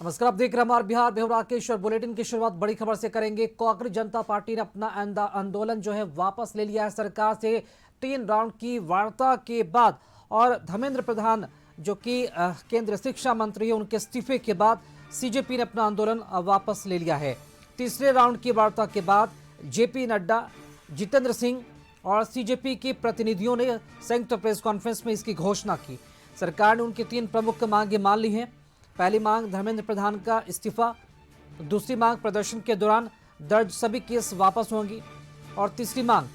नमस्कार, आप देख रहे हैं हमारे बिहार में राकेश और बुलेटिन की शुरुआत बड़ी खबर से करेंगे। कांग्रेस जनता पार्टी ने अपना आंदोलन जो है वापस ले लिया है। सरकार से 3 राउंड की वार्ता के बाद और धर्मेंद्र प्रधान जो कि केंद्रीय शिक्षा मंत्री है, उनके इस्तीफे के बाद सीजेपी ने अपना आंदोलन वापस ले लिया है। तीसरे राउंड की वार्ता के बाद जेपी नड्डा, जितेंद्र सिंह और सीजेपी के प्रतिनिधियों ने संयुक्त प्रेस कॉन्फ्रेंस में इसकी घोषणा की। सरकार ने उनकी 3 प्रमुख मांगे मान ली हैं। पहली मांग धर्मेंद्र प्रधान का इस्तीफा, दूसरी मांग प्रदर्शन के दौरान दर्ज सभी केस वापस होंगी और तीसरी मांग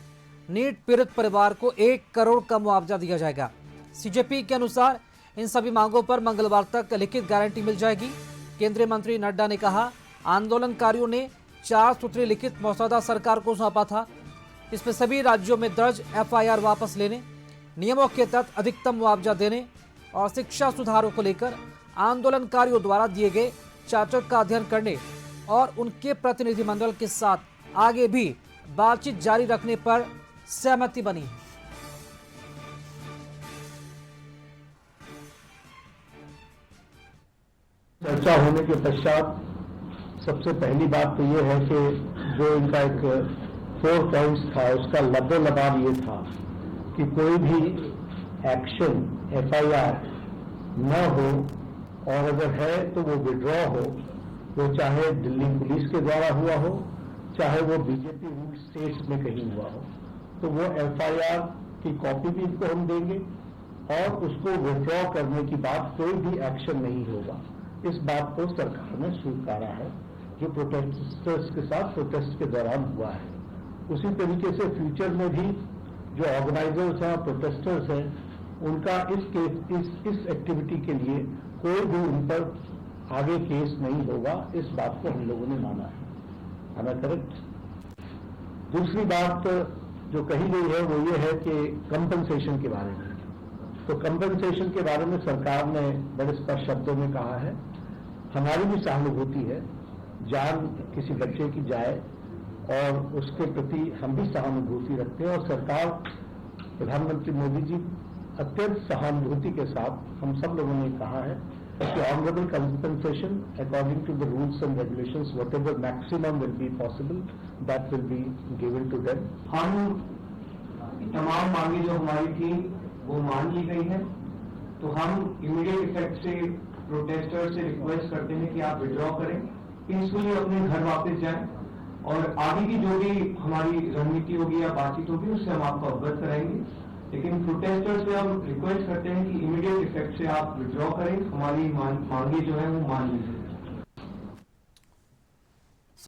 नीट पीड़ित परिवार को 1 करोड़ का मुआवजा दिया जाएगा। सीजेपी के अनुसार इन सभी मांगों पर मंगलवार तक लिखित गारंटी मिल जाएगी। केंद्रीय मंत्री नड्डा ने कहा, आंदोलनकारियों ने 4 सूत्रीय लिखित मसौदा सरकार को सौंपा था। इसमें सभी राज्यों में दर्ज एफआईआर वापस लेने, नियमों के तहत अधिकतम मुआवजा देने और शिक्षा सुधारों को लेकर आंदोलनकारियों द्वारा दिए गए चार्टर का अध्ययन करने और उनके प्रतिनिधिमंडल के साथ आगे भी बातचीत जारी रखने पर सहमति बनी। चर्चा होने के पश्चात सबसे पहली बात तो ये है कि जो इनका एक 4 पॉइंट्स था, उसका लबो-लबाब ये था कि कोई भी एक्शन एफआईआर न हो और अगर है तो वो विड्रॉ हो, वो चाहे दिल्ली पुलिस के द्वारा हुआ हो, चाहे वो बीजेपी रूल स्टेट्स में कहीं हुआ हो, तो वो एफआईआर की कॉपी भी इनको हम देंगे और उसको विड्रॉ करने की बात कोई भी एक्शन नहीं होगा। इस बात को सरकार ने स्वीकारा है, जो प्रोटेस्टर्स के साथ प्रोटेस्ट के दौरान हुआ है। उसी तरीके से फ्यूचर में भी जो ऑर्गेनाइजर्स हैं, प्रोटेस्टर्स हैं, उनका इस एक्टिविटी के लिए कोई भी उन पर आगे केस नहीं होगा। इस बात को हम लोगों ने माना है। आई करेक्ट? दूसरी बात जो कही गई है वो ये है कि कंपनसेशन के बारे में। तो कंपनसेशन के बारे में सरकार ने बड़े स्पष्ट शब्दों में कहा है, हमारी भी सहानुभूति है, जान किसी बच्चे की जाए और उसके प्रति हम भी सहानुभूति रखते हैं और सरकार, प्रधानमंत्री मोदी जी अत्यंत सहानुभूति के साथ हम सब लोगों ने कहा है कि honourable compensation according to the rules and regulations, whatever maximum will be possible, that will be given to them. हम तमाम मांगे जो हमारी थी वो मान ली गई है, तो हम इमीडिएट इफेक्ट से प्रोटेस्टर से रिक्वेस्ट करते हैं कि आप विड्रॉ करें, पीसफुली अपने घर वापस जाएं और आगे की जो भी हमारी रणनीति होगी या बातचीत होगी उससे हम आपको अवगत कराएंगे। लेकिन प्रोटेस्टर से हम रिक्वेस्ट करते हैं कि इमीडिएट इफेक्ट से आप विड्रॉ करें, हमारी मांगे जो है वो मान लीजिए।